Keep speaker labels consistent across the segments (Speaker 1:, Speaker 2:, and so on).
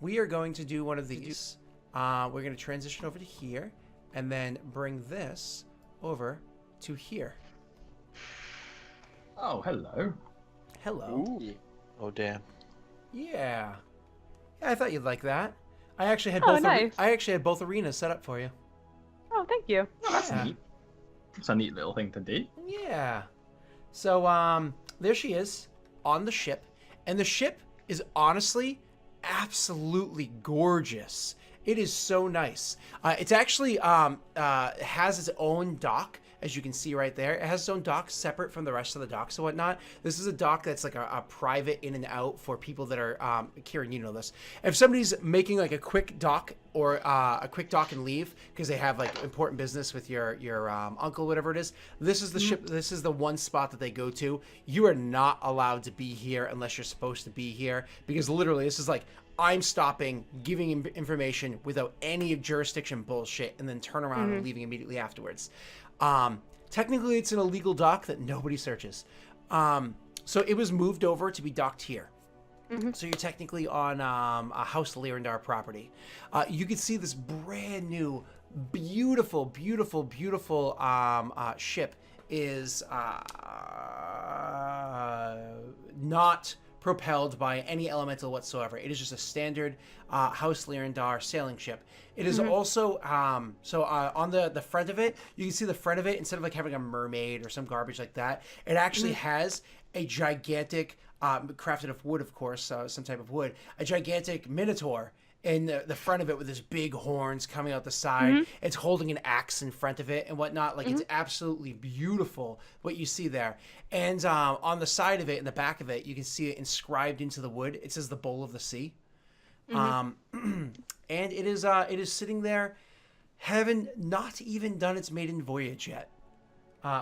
Speaker 1: we are going to do one of these. We're going to transition over to here and then bring this over to here.
Speaker 2: Oh, hello.
Speaker 1: Hello.
Speaker 3: Ooh. Oh, damn.
Speaker 1: Yeah. I thought you'd like that. I actually had
Speaker 4: Nice.
Speaker 1: I actually had both arenas set up for you.
Speaker 4: Oh, thank you.
Speaker 2: Oh, that's
Speaker 1: Yeah.
Speaker 2: neat. It's a neat little thing to do.
Speaker 1: Yeah. So there she is on the ship, and the ship is honestly absolutely gorgeous. It is so nice. It's actually has its own dock, as you can see right there. It has its own dock separate from the rest of the docks and whatnot. This is a dock that's like a private in and out for people that are, Kieran, you know this. If somebody's making like a quick dock or a quick dock and leave because they have like important business with your uncle, whatever it is, this is the ship. This is the one spot that they go to. You are not allowed to be here unless you're supposed to be here, because literally this is like, I'm stopping, giving information without any jurisdiction bullshit, and then turn around and leaving immediately afterwards. Technically, it's an illegal dock that nobody searches. So it was moved over to be docked here. So you're technically on a House Lyrandar property. You can see this brand new, beautiful, beautiful, beautiful ship is not propelled by any elemental whatsoever. It is just a standard House Lyrandar sailing ship. It is also on the front of it, you can see the front of it, instead of like having a mermaid or some garbage like that, it actually has a gigantic, crafted of wood, of course, some type of wood, a gigantic minotaur in the front of it with his big horns coming out the side. It's holding an axe in front of it and whatnot. Like, it's absolutely beautiful what you see there. And on the side of it, in the back of it, you can see it inscribed into the wood. It says the Bowl of the Sea. And it is sitting there, having not even done its maiden voyage yet,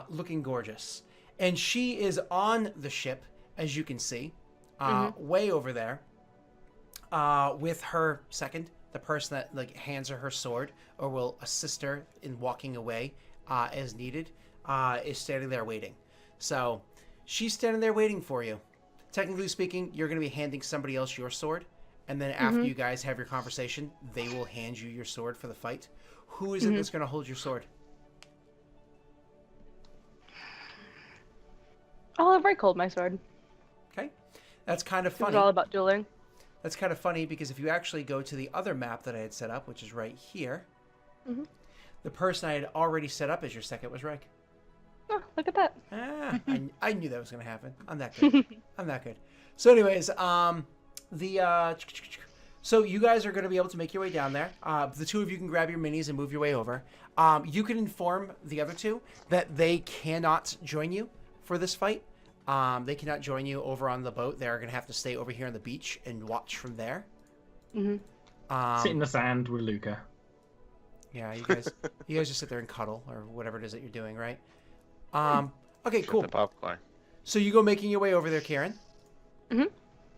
Speaker 1: looking gorgeous. And she is on the ship, as you can see, way over there. With her second, the person that like hands her sword or will assist her in walking away as needed, is standing there waiting. So she's standing there waiting for you. Technically speaking, you're going to be handing somebody else your sword, and then after you guys have your conversation, they will hand you your sword for the fight. Who is it that's going to hold your sword?
Speaker 4: I'll have Rick hold my sword.
Speaker 1: Okay, that's kind of
Speaker 4: It
Speaker 1: funny.
Speaker 4: was all about dueling.
Speaker 1: That's kind of funny because if you actually go to the other map that I had set up, which is right here, the person I had already set up as your second was Rick.
Speaker 4: Oh, look at that.
Speaker 1: I knew that was going to happen. I'm that good. I'm that good. So anyways, so you guys are going to be able to make your way down there. The two of you can grab your minis and move your way over. You can inform the other two that they cannot join you for this fight. They cannot join you over on the boat. They're going to have to stay over here on the beach and watch from there.
Speaker 2: Sit in the sand with Luca.
Speaker 1: Yeah, you guys just sit there and cuddle or whatever it is that you're doing, right? Okay, cool.
Speaker 3: The popcorn.
Speaker 1: So you go making your way over there, Karen.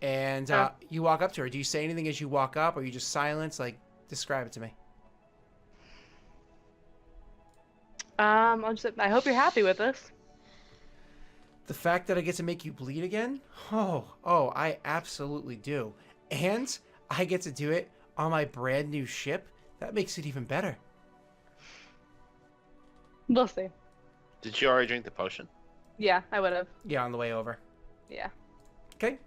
Speaker 1: And you walk up to her. Do you say anything as you walk up, or you just silence? Like, describe it to me.
Speaker 4: I'll just. I hope you're happy with this.
Speaker 1: The fact that I get to make you bleed again? Oh, I absolutely do. And I get to do it on my brand new ship? That makes it even better.
Speaker 4: We'll see.
Speaker 3: Did you already drink the potion?
Speaker 4: Yeah, I would have.
Speaker 1: Yeah, on the way over.
Speaker 4: Yeah.
Speaker 1: Okay.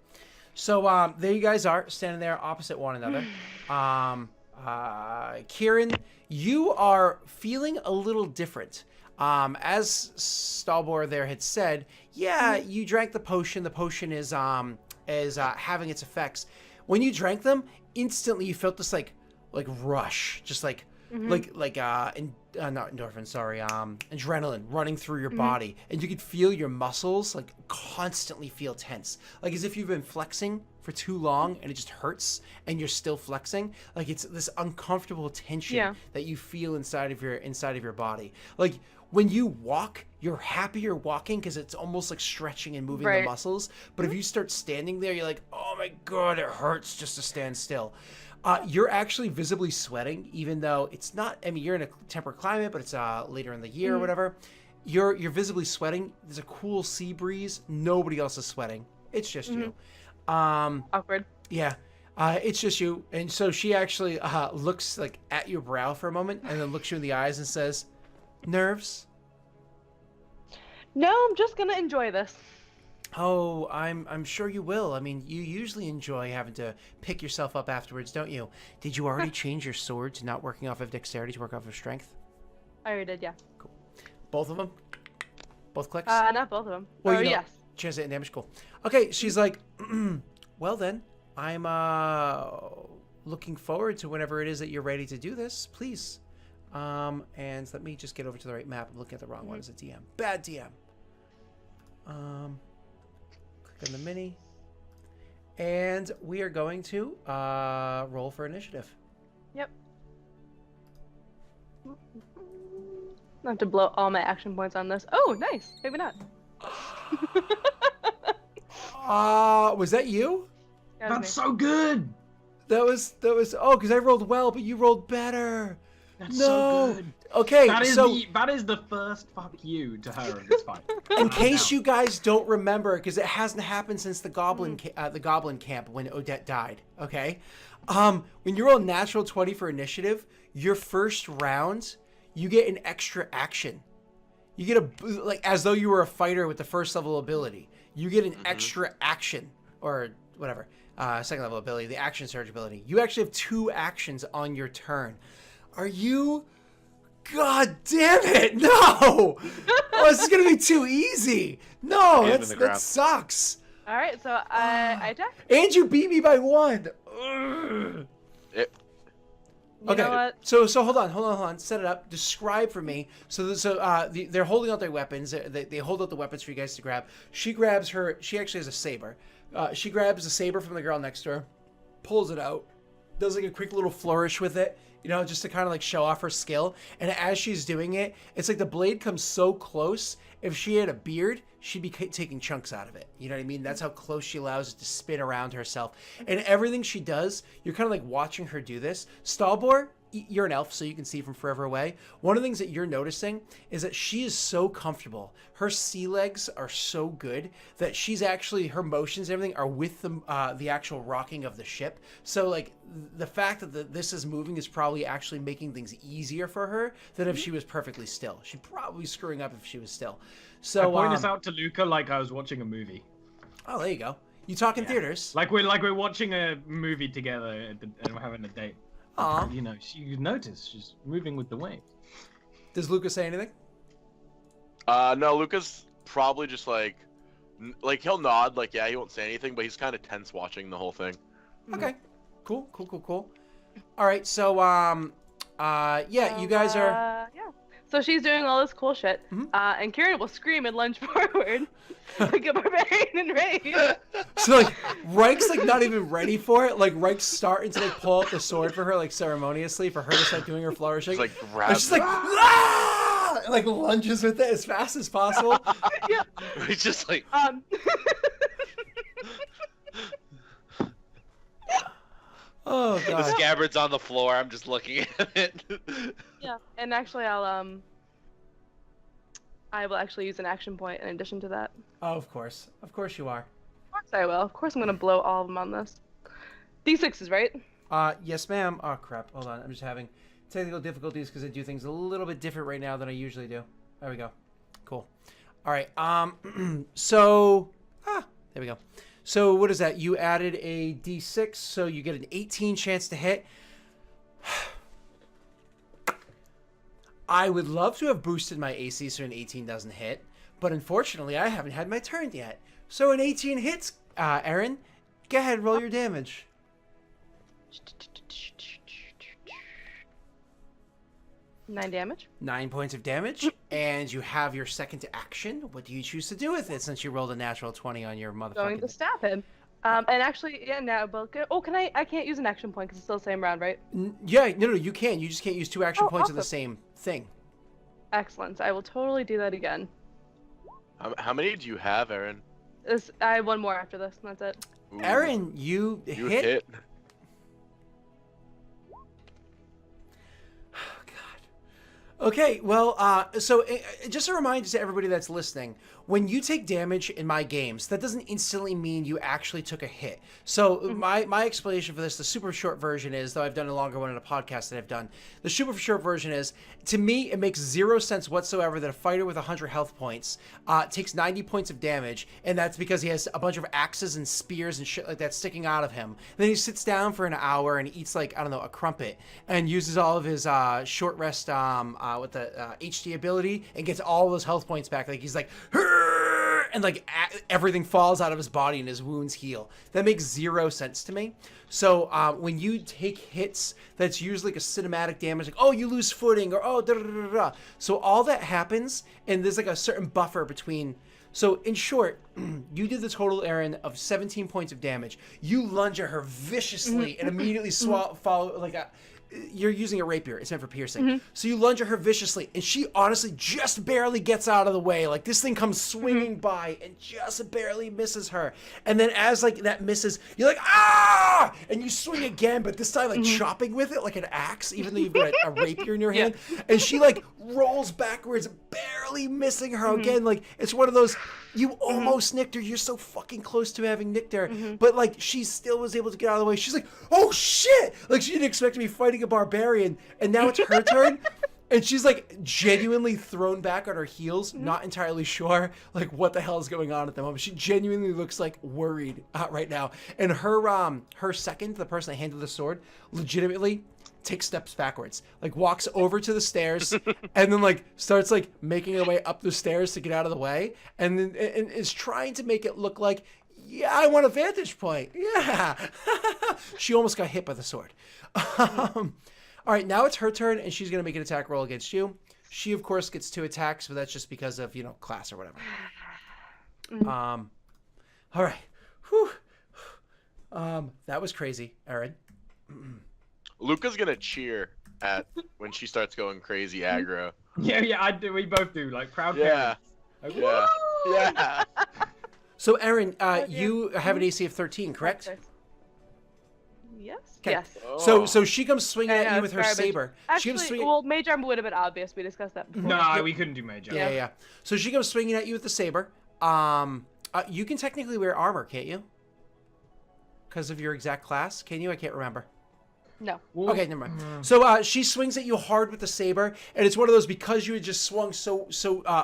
Speaker 1: So there you guys are, standing there opposite one another. Kieran, you are feeling a little different. As Stalbor there had said, yeah, you drank the potion. The potion is having its effects. When you drank them, instantly you felt this like rush, just not endorphin, sorry, adrenaline running through your body, and you could feel your muscles like constantly feel tense, like as if you've been flexing for too long and it just hurts and you're still flexing. Like it's this uncomfortable tension that you feel inside of your body. Like when you walk, you're happier walking because it's almost like stretching and moving the muscles. But if you start standing there, you're like, oh my God, it hurts just to stand still. You're actually visibly sweating, even though it's not, I mean, you're in a temperate climate, but it's later in the year or whatever. You're visibly sweating. There's a cool sea breeze. Nobody else is sweating. It's just you.
Speaker 4: Awkward.
Speaker 1: Yeah. It's just you. And so she actually looks like at your brow for a moment and then looks you in the eyes and says, nerves?
Speaker 4: No, I'm just gonna enjoy this.
Speaker 1: Oh, I'm sure you will. I mean, you usually enjoy having to pick yourself up afterwards, don't you? Did you already change your sword to not working off of dexterity to work off of strength?
Speaker 4: I already did, yeah.
Speaker 1: Cool. Both of them? Both clicks?
Speaker 4: Not both of them.
Speaker 1: Well,
Speaker 4: Oh,
Speaker 1: you know,
Speaker 4: yes.
Speaker 1: chance to hit damage. Cool. Okay, she's like, well then, I'm looking forward to whenever it is that you're ready to do this. Please. And let me just get over to the right map. I'm looking at the wrong one as a DM. Bad DM. Click on the mini. And we are going to roll for initiative.
Speaker 4: Yep. I have to blow all my action points on this. Oh, nice. Maybe not.
Speaker 1: Was that you?
Speaker 4: That was
Speaker 2: That's
Speaker 4: me.
Speaker 2: so good.
Speaker 1: That was oh, because I rolled well, but you rolled better.
Speaker 2: That's
Speaker 1: No.
Speaker 2: so good.
Speaker 1: Okay,
Speaker 2: That is
Speaker 1: so
Speaker 2: that is the first fuck you to her in this fight.
Speaker 1: in case you guys don't remember, because it hasn't happened since the goblin camp when Odette died. Okay, when you roll a natural 20 for initiative, your first round you get an extra action. You get like as though you were a fighter with the first level ability. You get an extra action or whatever second level ability, the action surge ability. You actually have 2 actions on your turn. Are you? God damn it! No! Oh, this is gonna be too easy. No,
Speaker 3: Hit him in the
Speaker 1: that
Speaker 3: ground.
Speaker 1: sucks.
Speaker 4: All right, so I attack.
Speaker 1: And you beat me by 1. Ugh.
Speaker 3: It,
Speaker 4: You
Speaker 1: Okay,
Speaker 4: know what?
Speaker 1: so hold on. Set it up. Describe for me. They're holding out their weapons. They hold out the weapons for you guys to grab. She grabs her. She actually has a saber. She grabs a saber from the girl next to her, pulls it out, does like a quick little flourish with it, you know, just to kind of like show off her skill. And as she's doing it, it's like the blade comes so close. If she had a beard, she'd be taking chunks out of it. You know what I mean? That's how close she allows it to spin around herself. And everything she does, you're kind of like watching her do this. Stalbor, you're an elf, so you can see from forever away. One of the things that you're noticing is that she is so comfortable. Her sea legs are so good that she's actually, her motions and everything are with the actual rocking of the ship. So like the fact that this is moving is probably actually making things easier for her than if she was perfectly still. She'd probably be screwing up if she was still. So
Speaker 2: I point this out to Luca like I was watching a movie.
Speaker 1: Oh, there you go. You talk in
Speaker 2: Yeah.
Speaker 1: theaters.
Speaker 2: Like we're watching a movie together and we're having a date.
Speaker 1: Aw.
Speaker 2: You know, you notice she's moving with the waves.
Speaker 1: Does Lucas say anything?
Speaker 3: no, Luca's probably just like he'll nod, like yeah, he won't say anything, but he's kind of tense watching the whole thing.
Speaker 1: Okay. Cool. All right. So yeah, you guys are.
Speaker 4: Yeah. So she's doing all this cool shit, and Kieran will scream and lunge forward like a barbarian in rage.
Speaker 1: So like Reich's like not even ready for it. Like Reich's starting to like pull out the sword for her like ceremoniously for her to start doing her flourishing.
Speaker 3: He's like
Speaker 1: And
Speaker 3: grabs.
Speaker 1: she's like ah! And, like lunges with it as fast as possible.
Speaker 4: Yeah.
Speaker 3: He's just like
Speaker 1: Oh
Speaker 3: the
Speaker 1: god.
Speaker 3: scabbard's on the floor. I'm just looking at it.
Speaker 4: Yeah. And actually, I will actually use an action point in addition to that.
Speaker 1: Oh, of course you are.
Speaker 4: Of course I will. Of course I'm gonna blow all of them on this. D6s, right?
Speaker 1: Yes, ma'am. Oh crap. Hold on. I'm just having technical difficulties because I do things a little bit different right now than I usually do. There we go. Cool. All right. So there we go. So what is that? You added a D6, so you get an 18 chance to hit. I would love to have boosted my AC so an 18 doesn't hit, but unfortunately I haven't had my turn yet. So an 18 hits, Aaron. Go ahead, roll your damage.
Speaker 4: 9 damage.
Speaker 1: 9 points of damage, and you have your second action. What do you choose to do with it since you rolled a natural 20 on your motherfucking...
Speaker 4: Going to stab him. And actually, yeah, now, but oh, can I can't use an action point because it's still the same round, right?
Speaker 1: Yeah, no, you can. You just can't use 2 action points of the
Speaker 4: awesome.
Speaker 1: same thing.
Speaker 4: Excellent. I will totally do that again.
Speaker 3: How many do you have, Aaron?
Speaker 4: I have one more after this, and that's it.
Speaker 3: Ooh,
Speaker 1: Aaron, you
Speaker 3: you
Speaker 1: hit.
Speaker 3: hit.
Speaker 1: Oh, God. Okay, well, just a reminder to everybody that's listening, when you take damage in my games, that doesn't instantly mean you actually took a hit. So my explanation for this, the super short version is, though I've done a longer one in a podcast that I've done, the super short version is, to me, it makes zero sense whatsoever that a fighter with 100 health points takes 90 points of damage, and that's because he has a bunch of axes and spears and shit like that sticking out of him. Then he sits down for an hour and eats, like, I don't know, a crumpet, and uses all of his short rest with the HD ability and gets all those health points back. Like, he's like, "Hurr!" and like everything falls out of his body and his wounds heal. That makes zero sense to me. So when you take hits, that's usually like a cinematic damage, like, oh, you lose footing, or oh, da da da da. So all that happens, and there's like a certain buffer between. So in short, you did the total, Aaron, of 17 points of damage. You lunge at her viciously and immediately follow like a. You're using a rapier. It's meant for piercing. So you lunge at her viciously, and she honestly just barely gets out of the way. Like, this thing comes swinging by and just barely misses her. And then as, like, that misses, you're like, ah! And you swing again, but this time, like, chopping with it like an axe, even though you've got a rapier in your hand. And she, like, rolls backwards, barely missing her again. Like, it's one of those, you almost nicked her. You're so fucking close to having nicked her. But, like, she still was able to get out of the way. She's like, oh, shit! Like, she didn't expect to be fighting a barbarian, and now it's her turn, and she's like genuinely thrown back on her heels, not entirely sure like what the hell is going on at the moment. She genuinely looks like worried right now, and her second, the person that handled the sword, legitimately takes steps backwards, like walks over to the stairs and then like starts like making her way up the stairs to get out of the way, and then and is trying to make it look like, yeah, I want a vantage point. Yeah. She almost got hit by the sword. All right, now it's her turn, and she's going to make an attack roll against you. She, of course, gets 2 attacks, but that's just because of, class or whatever. All right. Whew. That was crazy, Aaron.
Speaker 3: Luca's going to cheer at when she starts going crazy aggro.
Speaker 2: Yeah, I do. We both do. Like, proud
Speaker 3: Yeah.
Speaker 2: parents.
Speaker 3: Yeah. Yeah.
Speaker 1: So, Aaron, you have an AC of 13, correct?
Speaker 4: Yes.
Speaker 1: Okay.
Speaker 4: Yes.
Speaker 3: Oh.
Speaker 1: So she comes swinging at you with her
Speaker 4: garbage.
Speaker 1: saber. She comes
Speaker 4: Actually,
Speaker 1: swinging.
Speaker 4: well, Mage Arm would have been obvious. We discussed that before.
Speaker 2: No, we couldn't do major.
Speaker 1: Yeah. So she comes swinging at you with the saber. You can technically wear armor, can't you? Because of your exact class, can you? I can't remember.
Speaker 4: No.
Speaker 1: Okay, never mind. So she swings at you hard with the saber, and it's one of those, because you had just swung so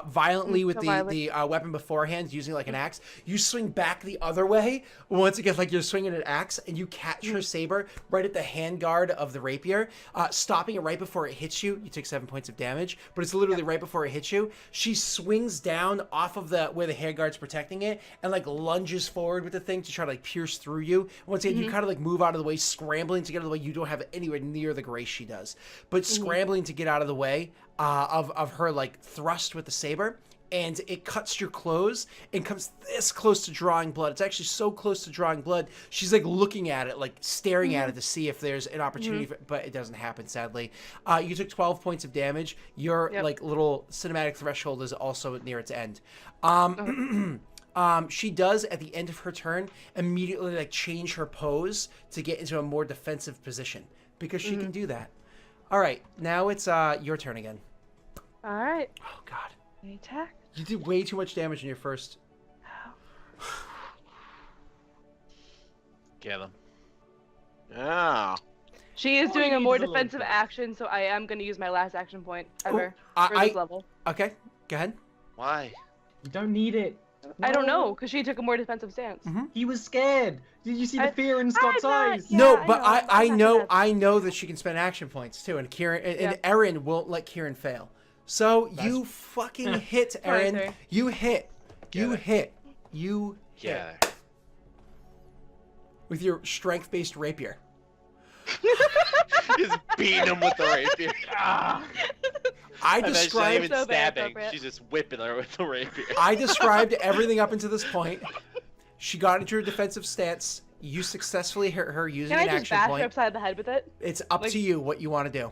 Speaker 1: violently with the weapon beforehand, using it like an axe. You swing back the other way once again, like you're swinging an axe, and you catch her saber right at the handguard of the rapier, stopping it right before it hits you. You take 7 points of damage, but it's literally right before it hits you. She swings down off of where the handguard's protecting it, and like lunges forward with the thing to try to like pierce through you. Once again, you kind of like move out of the way, scrambling to get out of the way. You don't have anywhere near the grace she does, but scrambling to get out of the way of her like thrust with the saber, and it cuts your clothes and comes this close to drawing blood. It's actually so close to drawing blood, she's like looking at it, like staring at it to see if there's an opportunity but it doesn't happen, sadly. You took 12 points of damage. Your like little cinematic threshold is also near its end. She does, at the end of her turn, immediately like change her pose to get into a more defensive position, because she can do that. All right, now it's your turn again.
Speaker 4: All right.
Speaker 1: Oh God,
Speaker 4: Attack.
Speaker 1: you did way too much damage in your first.
Speaker 3: Get him. Yeah.
Speaker 4: She is
Speaker 2: Oh,
Speaker 4: doing
Speaker 2: he
Speaker 4: a more
Speaker 2: needs a little
Speaker 4: defensive
Speaker 2: bit.
Speaker 4: action, so I am going to use my last action point ever
Speaker 1: Ooh,
Speaker 4: for this level.
Speaker 1: Okay, go ahead.
Speaker 3: Why?
Speaker 2: You don't need it.
Speaker 4: I don't
Speaker 2: No.
Speaker 4: know, because she took a more defensive stance.
Speaker 2: He was scared. Did you see the fear in Scott's eyes?
Speaker 4: Yeah,
Speaker 1: No,
Speaker 4: I
Speaker 1: but
Speaker 4: know.
Speaker 1: I
Speaker 4: I'm
Speaker 1: know
Speaker 4: not
Speaker 1: I know that she can spend action points too, and Kieran and Erin won't let Kieran fail. So you fucking hit, Erin.
Speaker 4: 23.
Speaker 1: You hit. You
Speaker 3: it.
Speaker 1: hit. You hit.
Speaker 3: Yeah.
Speaker 1: With your strength-based rapier.
Speaker 3: Just beating him with the rapier.
Speaker 1: I
Speaker 5: And then she's not
Speaker 1: described
Speaker 5: even
Speaker 4: So bad,
Speaker 5: stabbing.
Speaker 4: appropriate.
Speaker 5: She's just whipping her with the rapier.
Speaker 1: I described everything up until this point. She got into her defensive stance. You successfully hit her using
Speaker 4: Can I
Speaker 1: an
Speaker 4: just
Speaker 1: action
Speaker 4: bash her
Speaker 1: point.
Speaker 4: upside the head with it?
Speaker 1: It's up
Speaker 4: like-
Speaker 1: to you what you want to do.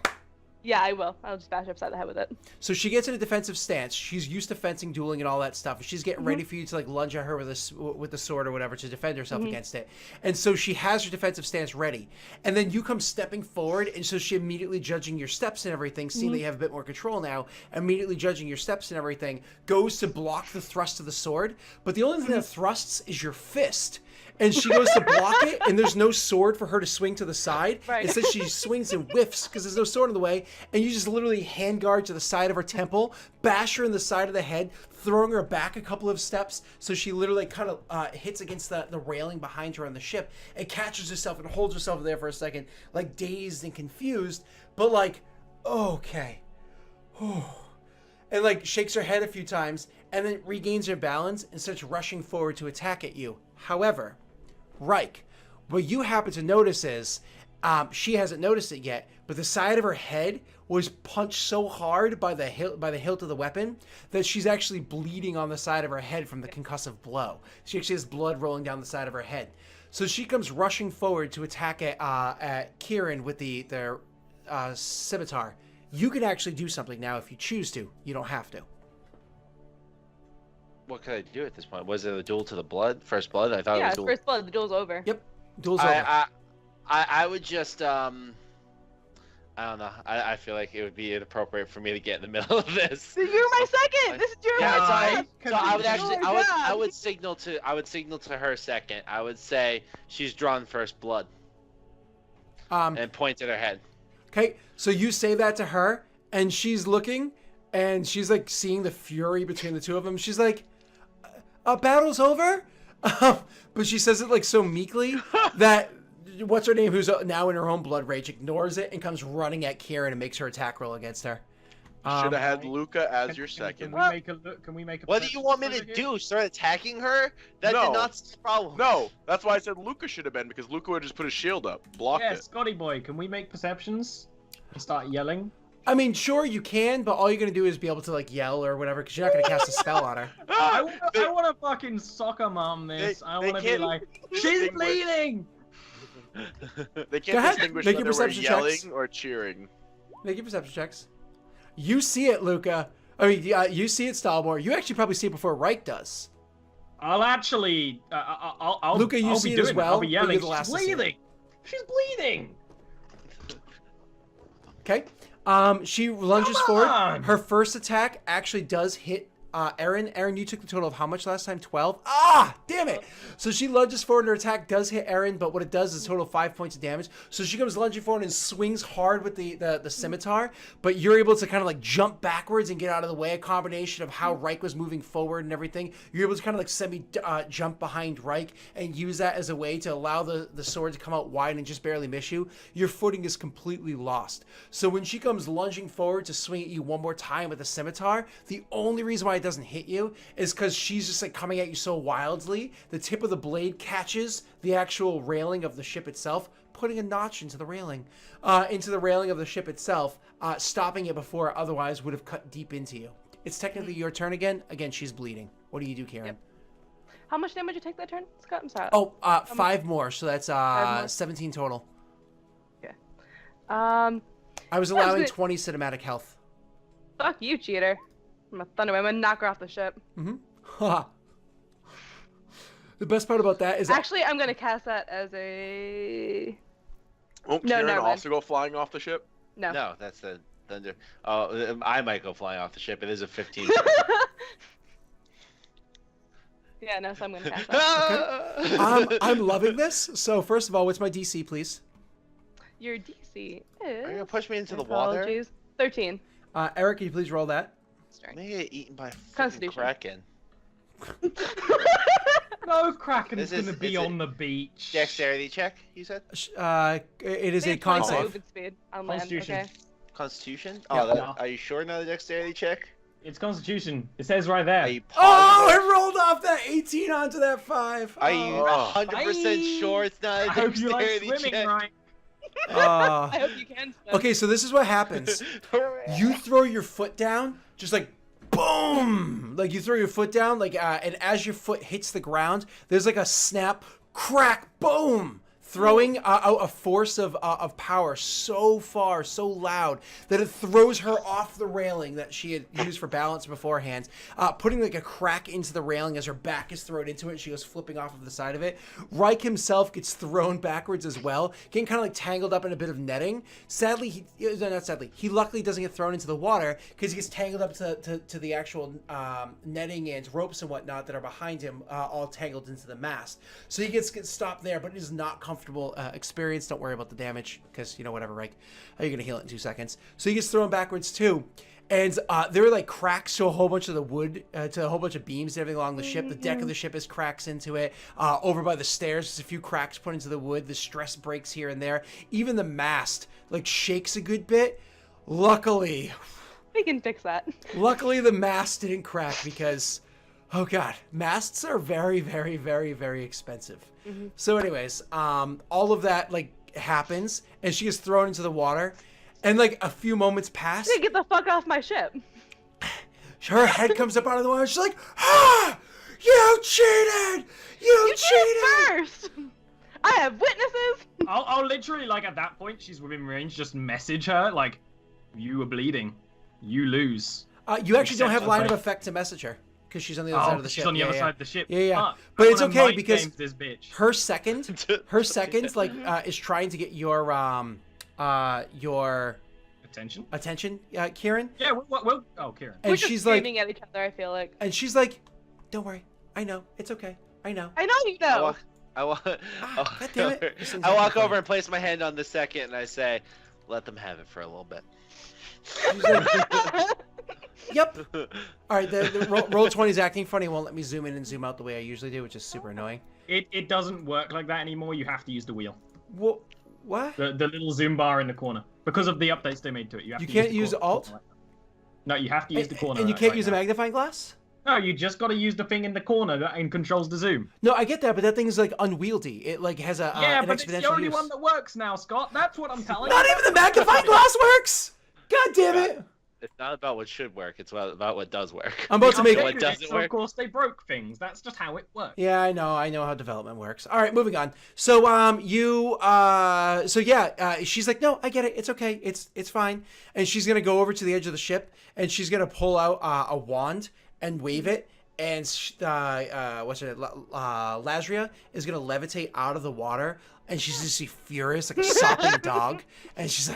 Speaker 4: Yeah, I will. I'll just bash her upside the head with it.
Speaker 1: So she gets in a defensive stance. She's used to fencing, dueling, and all that stuff. She's getting ready for you to like lunge at her with the sword or whatever to defend herself against it. And so she has her defensive stance ready. And then you come stepping forward, and so she immediately judging your steps and everything, seeing that you have a bit more control now, immediately judging your steps and everything, goes to block the thrust of the sword. But the only thing that thrusts is your fist. And she goes to block it, and there's no sword for her to swing to the side.
Speaker 4: Right.
Speaker 1: Instead, she swings and whiffs because there's no sword in the way, and you just literally handguard to the side of her temple, bash her in the side of the head, throwing her back a couple of steps, so she literally kind of hits against the railing behind her on the ship, and catches herself and holds herself there for a second, like dazed and confused, but like, okay. And like shakes her head a few times, and then regains her balance and starts rushing forward to attack at you. However, Reich, what you happen to notice is, she hasn't noticed it yet, but the side of her head was punched so hard by the hilt of the weapon that she's actually bleeding on the side of her head from the concussive blow. She actually has blood rolling down the side of her head. So she comes rushing forward to attack at Kieran with their scimitar. You can actually do something now if you choose to. You don't have to.
Speaker 5: What could I do at this point? Was it a duel to the blood? First blood? I thought it
Speaker 4: Yeah,
Speaker 5: was
Speaker 4: it's
Speaker 5: duel.
Speaker 4: first blood. The duel's over.
Speaker 1: Yep. Duel's over.
Speaker 5: I would just I don't know. I feel like it would be inappropriate for me to get in the middle of this.
Speaker 4: You're my second. This is your
Speaker 5: Yeah,
Speaker 4: my
Speaker 5: so I would actually
Speaker 4: Oh my
Speaker 5: I
Speaker 4: God.
Speaker 5: would signal to her second. I would say she's drawn first blood and point at her head.
Speaker 1: Okay, so you say that to her, and she's looking, and she's like seeing the fury between the two of them. She's like, battle's over? But she says it like so meekly that what's her name, who's now in her own blood rage, ignores it and comes running at Kieran and makes her attack roll against her.
Speaker 3: Should have had Luca as your second.
Speaker 2: Can we make a
Speaker 5: What do you want me to
Speaker 2: perception
Speaker 5: do? Start attacking her? That
Speaker 3: No.
Speaker 5: did not solve the problem.
Speaker 3: No, that's why I said Luca should have been, because Luca would just put his shield up, blocked
Speaker 2: Yeah,
Speaker 3: it.
Speaker 2: Scotty boy, can we make perceptions? And start yelling?
Speaker 1: I mean, sure you can, but all you're gonna do is be able to like yell or whatever, because you're not gonna cast a spell on her.
Speaker 2: I want to fucking soccer mom this.
Speaker 3: They-
Speaker 2: I
Speaker 3: they
Speaker 2: want to be
Speaker 3: can't
Speaker 2: like, she's
Speaker 3: distinguish-
Speaker 2: bleeding!
Speaker 3: They
Speaker 1: Go
Speaker 3: can't
Speaker 1: ahead,
Speaker 3: distinguish
Speaker 1: make your
Speaker 3: whether we're
Speaker 1: perception
Speaker 3: yelling
Speaker 1: checks.
Speaker 3: or cheering.
Speaker 1: Make your perception checks. You see it, Luca. I mean, you see it, Stalmore. You actually probably see it before Reich does.
Speaker 2: I'll actually, I'll
Speaker 1: Luca, you
Speaker 2: I'll
Speaker 1: see
Speaker 2: be
Speaker 1: it as
Speaker 2: doing
Speaker 1: well,
Speaker 2: I'll be
Speaker 1: but you're
Speaker 2: yelling,
Speaker 1: the last
Speaker 2: she's
Speaker 1: to see it.
Speaker 2: bleeding! She's bleeding!
Speaker 1: Okay. She lunges
Speaker 2: Come
Speaker 1: forward.
Speaker 2: on!
Speaker 1: Her first attack actually does hit Aaron. Aaron, you took the total of how much last time? 12? Ah, damn it. So she lunges forward and her attack does hit Aaron, but what it does is a total of 5 points of damage. So she comes lunging forward and swings hard with the scimitar, but you're able to kind of like jump backwards and get out of the way. A combination of how Reich was moving forward and everything. You're able to kind of like jump behind Reich and use that as a way to allow the sword to come out wide and just barely miss you. Your footing is completely lost. So when she comes lunging forward to swing at you one more time with the scimitar, the only reason why it doesn't hit you is because she's just like coming at you so wildly. The tip of the blade catches the actual railing of the ship itself, putting a notch into the railing of the ship itself, stopping it before it otherwise would have cut deep into you. It's technically your turn again. Again, she's bleeding. What do you do, Kieran?
Speaker 4: Yep. How much damage did you take that turn, Scott? I'm sorry.
Speaker 1: Oh, 5 more, so that's
Speaker 4: more.
Speaker 1: 17 total.
Speaker 4: Okay.
Speaker 1: I was allowing
Speaker 4: good.
Speaker 1: 20 cinematic health.
Speaker 4: Fuck you, cheater. I'm a thunder. I'm gonna knock her off the ship.
Speaker 1: Ha. The best part about that is that
Speaker 4: Actually, I'm gonna cast that as a
Speaker 3: Won't
Speaker 4: No,
Speaker 3: Kieran
Speaker 4: never mind.
Speaker 3: also go flying off the ship?
Speaker 4: no.
Speaker 5: No, that's the thunder. Oh, I might go flying off the ship. It is a 15.
Speaker 4: Yeah, no. So I'm gonna cast that.
Speaker 1: I'm loving this. So first of all, what's my DC, please?
Speaker 4: Your DC
Speaker 5: Are you gonna
Speaker 4: is.
Speaker 5: push me into the water?
Speaker 4: Apologies. 13.
Speaker 1: Eric, can you please roll that?
Speaker 5: I'm gonna get eaten by a freaking
Speaker 4: Constitution.
Speaker 5: kraken.
Speaker 2: No Kraken's
Speaker 5: This is-
Speaker 2: gonna be
Speaker 5: is it
Speaker 2: on the beach.
Speaker 5: Dexterity check, you said?
Speaker 1: It is
Speaker 4: They
Speaker 1: a
Speaker 4: have 20
Speaker 1: con
Speaker 4: foot
Speaker 1: save.
Speaker 4: movement speed on land.
Speaker 2: Constitution.
Speaker 4: Okay.
Speaker 5: Constitution?
Speaker 1: Yeah.
Speaker 5: Oh,
Speaker 2: Yeah.
Speaker 5: are you sure not a dexterity check?
Speaker 2: It's Constitution. It says right there.
Speaker 5: Are you
Speaker 1: Oh,
Speaker 5: positive?
Speaker 1: I rolled off that 18 onto that 5.
Speaker 5: Are you
Speaker 3: Oh.
Speaker 5: 100% sure it's not a
Speaker 2: I hope you like
Speaker 5: dexterity
Speaker 2: swimming,
Speaker 5: check?
Speaker 2: right?
Speaker 4: I hope you can swim.
Speaker 1: Okay, so this is what happens. You throw your foot down, just like boom, like you throw your foot down, like and as your foot hits the ground, there's like a snap, crack, boom, throwing out a force of power so far, so loud, that it throws her off the railing that she had used for balance beforehand, putting like a crack into the railing as her back is thrown into it. She goes flipping off of the side of it. Reich himself gets thrown backwards as well, getting kind of like tangled up in a bit of netting. Sadly, he luckily doesn't get thrown into the water because he gets tangled up to the actual netting and ropes and whatnot that are behind him, all tangled into the mast. So he gets stopped there, but it is not comfortable experience. Don't worry about the damage because, whatever, Reich. You're going to heal it in 2 seconds. So he gets thrown backwards too. And there are like cracks to a whole bunch of the wood, to a whole bunch of beams and everything along the ship. The deck of the ship has cracks into it. Over by the stairs, there's a few cracks put into the wood. The stress breaks here and there. Even the mast like shakes a good bit. Luckily,
Speaker 4: we can fix that.
Speaker 1: Luckily, the mast didn't crack because, oh god, masts are very, very, very, very expensive. So anyways, all of that like happens, and she gets thrown into the water. And like a few moments pass.
Speaker 4: You get the fuck off my ship.
Speaker 1: Her head comes up out of the water. She's like, "Ah, you cheated! You cheated
Speaker 4: first. I have witnesses."
Speaker 2: I'll literally, like, at that point, she's within range, just message her, like, you were bleeding. You lose.
Speaker 1: You actually don't have line of effect to message her because she's on the other side of the ship.
Speaker 2: She's on the other side of the ship.
Speaker 1: Yeah. But it's okay because
Speaker 2: this bitch.
Speaker 1: her second, like, is trying to get your attention, Kieran.
Speaker 2: Yeah, well, Kieran.
Speaker 1: And
Speaker 4: We're
Speaker 1: she's
Speaker 4: just
Speaker 1: like,
Speaker 4: screaming at each other, I feel like.
Speaker 1: And she's like, "Don't worry, I know, it's okay, I know."
Speaker 4: I know you know.
Speaker 5: I walk
Speaker 1: over
Speaker 5: over and place my hand on the second, and I say, "Let them have it for a little bit."
Speaker 1: Yep. All right, the roll 20 is acting funny. It won't let me zoom in and zoom out the way I usually do, which is super annoying.
Speaker 2: It doesn't work like that anymore. You have to use the wheel.
Speaker 1: What?
Speaker 2: The little zoom bar in the corner. Because of the updates they made to it. You
Speaker 1: can't use Alt?
Speaker 2: No, you have to use the corner.
Speaker 1: And you can't use a magnifying glass?
Speaker 2: No, you just got to use the thing in the corner that controls the zoom.
Speaker 1: No, I get that, but that thing is like unwieldy. It like has a
Speaker 2: yeah,
Speaker 1: an
Speaker 2: but
Speaker 1: exponential
Speaker 2: it's the only
Speaker 1: use.
Speaker 2: one that works now, Scott. That's what I'm telling you.
Speaker 1: Not even the magnifying glass works. God damn it!
Speaker 5: It's not about what should work. It's about what does work.
Speaker 1: I'm about to make
Speaker 5: what doesn't work.
Speaker 2: Of course, they broke things. That's just how it works.
Speaker 1: Yeah, I know how development works. All right, moving on. So she's like, "No, I get it. It's okay. It's fine." And she's gonna go over to the edge of the ship, and she's gonna pull out a wand and wave it. And Lazria is gonna levitate out of the water, and she's just furious, like a sopping dog. And she's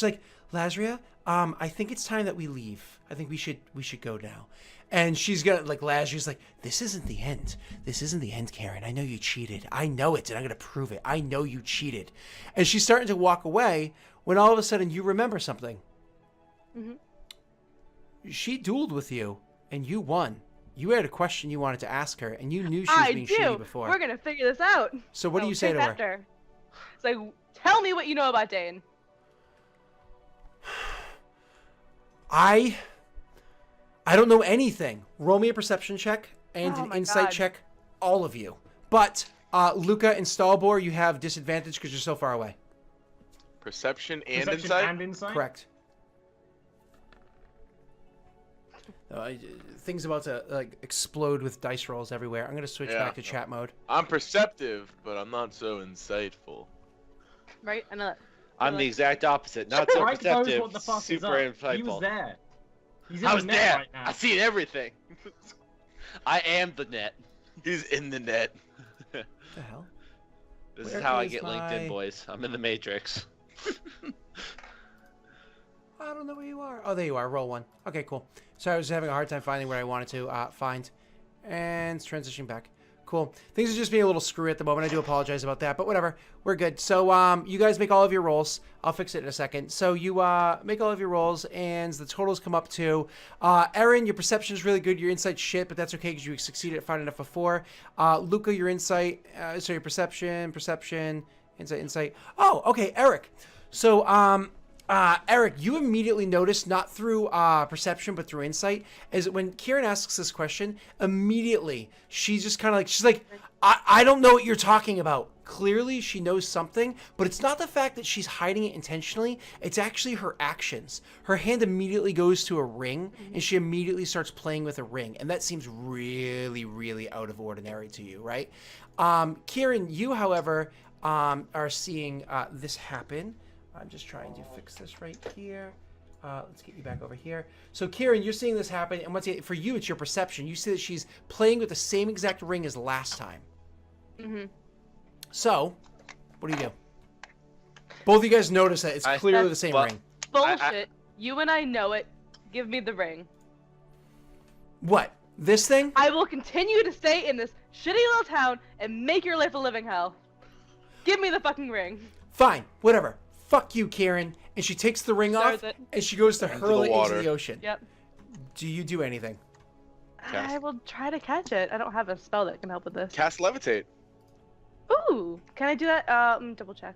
Speaker 1: like, "Lazria, I think it's time that we leave. I think we should go now." And she's gonna like Lazria's like, "This isn't the end. This isn't the end, Karen. I know you cheated. I know it, and I'm gonna prove it. I know you cheated." And she's starting to walk away when all of a sudden you remember something. She dueled with you, and you won. You had a question you wanted to ask her, and you knew she was being shitty before.
Speaker 4: We're gonna figure this out.
Speaker 1: So what do you say to her?
Speaker 4: It's like, tell me what you know about Dane.
Speaker 1: I don't know anything. Roll me a perception check and an insight check, all of you. But Luca and Stalbor, you have disadvantage because you're so far away.
Speaker 3: Perception and insight?
Speaker 1: Correct. Things about to like explode with dice rolls everywhere. I'm going to switch back to chat mode.
Speaker 3: I'm perceptive, but I'm not so insightful.
Speaker 4: Right? I know that.
Speaker 5: I'm the exact opposite. Not so perceptive,
Speaker 2: what the fuck
Speaker 5: super
Speaker 2: is up.
Speaker 5: insightful.
Speaker 2: He was there. He's in
Speaker 5: I
Speaker 2: the
Speaker 5: was
Speaker 2: net
Speaker 5: there.
Speaker 2: right now.
Speaker 5: I seen everything. I am the net.
Speaker 3: He's in the net.
Speaker 1: What the hell?
Speaker 5: This is how I get LinkedIn, boys. I'm in the Matrix.
Speaker 1: I don't know where you are. Oh, there you are. Roll one. Okay, cool. Sorry, I was having a hard time finding where I wanted to find. And transition back. Cool. Things are just being a little screwy at the moment. I do apologize about that, but whatever. We're good. So you guys make all of your rolls. I'll fix it in a second. So you make all of your rolls, and the totals come up to Aaron, your perception is really good. Your insight shit, but that's okay because you succeeded at finding enough before. Luca, your insight, your perception, insight. Oh, okay, Eric. So Eric, you immediately notice, not through perception, but through insight, is when Kieran asks this question, immediately, she's just kind of like, she's like, I don't know what you're talking about. Clearly, she knows something, but it's not the fact that she's hiding it intentionally. It's actually her actions. Her hand immediately goes to a ring, and she immediately starts playing with a ring, and that seems really, really out of ordinary to you, right? Kieran, you, however, are seeing this happen. I'm just trying to fix this right here. Let's get you back over here. So, Kieran, you're seeing this happen, and once again, for you, it's your perception. You see that she's playing with the same exact ring as last time.
Speaker 4: Mm-hmm.
Speaker 1: So, what do you do? Both of you guys notice that it's clearly the same ring.
Speaker 4: Bullshit. You and I know it. Give me the ring.
Speaker 1: What? This thing?
Speaker 4: I will continue to stay in this shitty little town and make your life a living hell. Give me the fucking ring.
Speaker 1: Fine, whatever. Fuck you, Kieran. And she takes the ring off, and she goes to hurl it into the ocean.
Speaker 4: Yep.
Speaker 1: Do you do anything?
Speaker 4: I will try to catch it. I don't have a spell that can help with this.
Speaker 3: Cast levitate.
Speaker 4: Ooh, can I do that? Let me double check.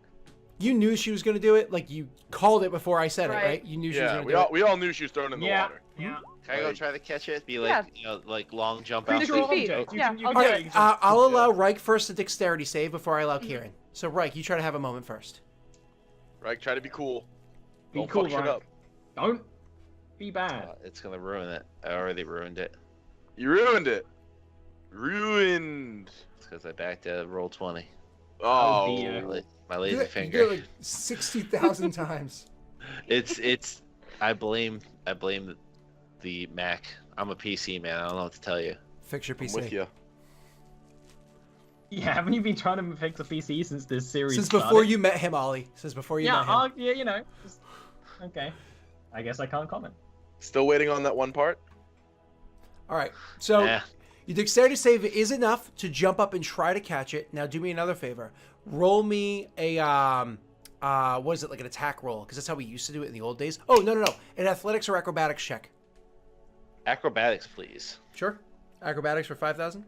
Speaker 1: You knew she was going to do it? Like, you called it before I said it, right? You knew she was going to do it?
Speaker 3: We all knew she was thrown in the water.
Speaker 2: Yeah.
Speaker 5: Can I go try to catch it? Be like, like long jump out.
Speaker 2: Control
Speaker 4: feet.
Speaker 2: object.
Speaker 4: Yeah,
Speaker 2: You
Speaker 4: I'll
Speaker 2: can
Speaker 4: do
Speaker 2: do
Speaker 4: it.
Speaker 2: it.
Speaker 1: I'll allow Reich first a dexterity save before I allow Kieran. So, Reich, you try to have a moment first.
Speaker 3: Right, try to be cool.
Speaker 2: Be
Speaker 3: Don't
Speaker 2: cool,
Speaker 3: fuck shit
Speaker 2: Reich.
Speaker 3: up.
Speaker 2: Don't be bad.
Speaker 5: It's gonna ruin it. I already ruined it.
Speaker 3: You ruined it. Ruined.
Speaker 5: It's because I backed to roll 20.
Speaker 3: Oh.
Speaker 2: dear.
Speaker 5: My lazy
Speaker 1: You
Speaker 5: finger.
Speaker 1: do it like 60,000 times.
Speaker 5: It's. I blame the Mac. I'm a PC man. I don't know what to tell you.
Speaker 1: Fix your
Speaker 3: I'm
Speaker 1: PC.
Speaker 3: with you.
Speaker 2: Yeah, haven't you been trying to fix a PC since this series
Speaker 1: Since
Speaker 2: started?
Speaker 1: before you met him, Ollie. Since before you met him.
Speaker 2: Yeah, you know. Okay. I guess I can't comment.
Speaker 3: Still waiting on that one part?
Speaker 1: All right. So,
Speaker 5: Yeah.
Speaker 1: your dexterity save is enough to jump up and try to catch it. Now, do me another favor. Roll me a, what is it, like an attack roll? Because that's how we used to do it in the old days. Oh, no. An athletics or acrobatics check.
Speaker 5: Acrobatics, please.
Speaker 1: Sure. Acrobatics for 5,000.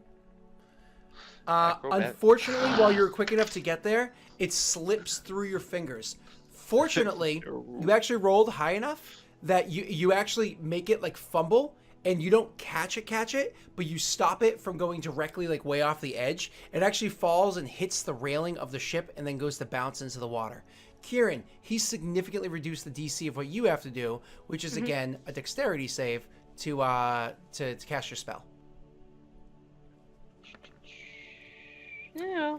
Speaker 5: Acrobatics.
Speaker 1: Unfortunately, while you're quick enough to get there, it slips through your fingers. Fortunately, you actually rolled high enough that you actually make it like fumble, and you don't catch it, but you stop it from going directly like way off the edge. It actually falls and hits the railing of the ship and then goes to bounce into the water. Kieran, he significantly reduced the DC of what you have to do, which is again a dexterity save to cast your spell.
Speaker 4: Yeah.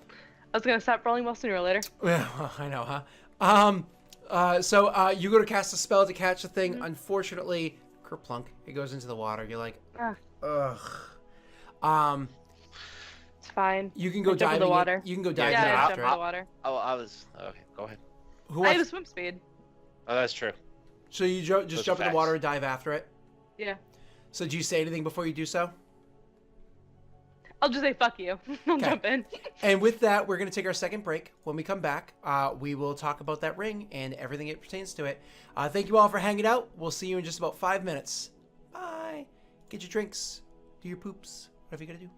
Speaker 4: I was gonna stop rolling well sooner or later.
Speaker 1: Yeah, I know, huh? So you go to cast a spell to catch the thing. Unfortunately, kerplunk, it goes into the water. You're like, ugh.
Speaker 4: It's fine.
Speaker 1: You can go
Speaker 4: I jump in
Speaker 1: diving.
Speaker 4: the water.
Speaker 1: You can go diving
Speaker 4: Yeah, I jump
Speaker 1: after
Speaker 4: in the
Speaker 1: it.
Speaker 4: water.
Speaker 5: Oh, I was. Okay, go ahead.
Speaker 1: Who
Speaker 4: I have a
Speaker 1: wants-
Speaker 4: swim speed.
Speaker 5: Oh, that's true.
Speaker 1: So you just
Speaker 5: Those
Speaker 1: jump in the
Speaker 5: facts.
Speaker 1: water and dive after it.
Speaker 4: Yeah.
Speaker 1: So do you say anything before you do so?
Speaker 4: I'll just say fuck you. I'll
Speaker 1: Okay.
Speaker 4: jump in.
Speaker 1: And with that, we're going to take our second break. When we come back, we will talk about that ring and everything it pertains to it. Thank you all for hanging out. We'll see you in just about 5 minutes. Bye. Get your drinks. Do your poops. Whatever you got to do.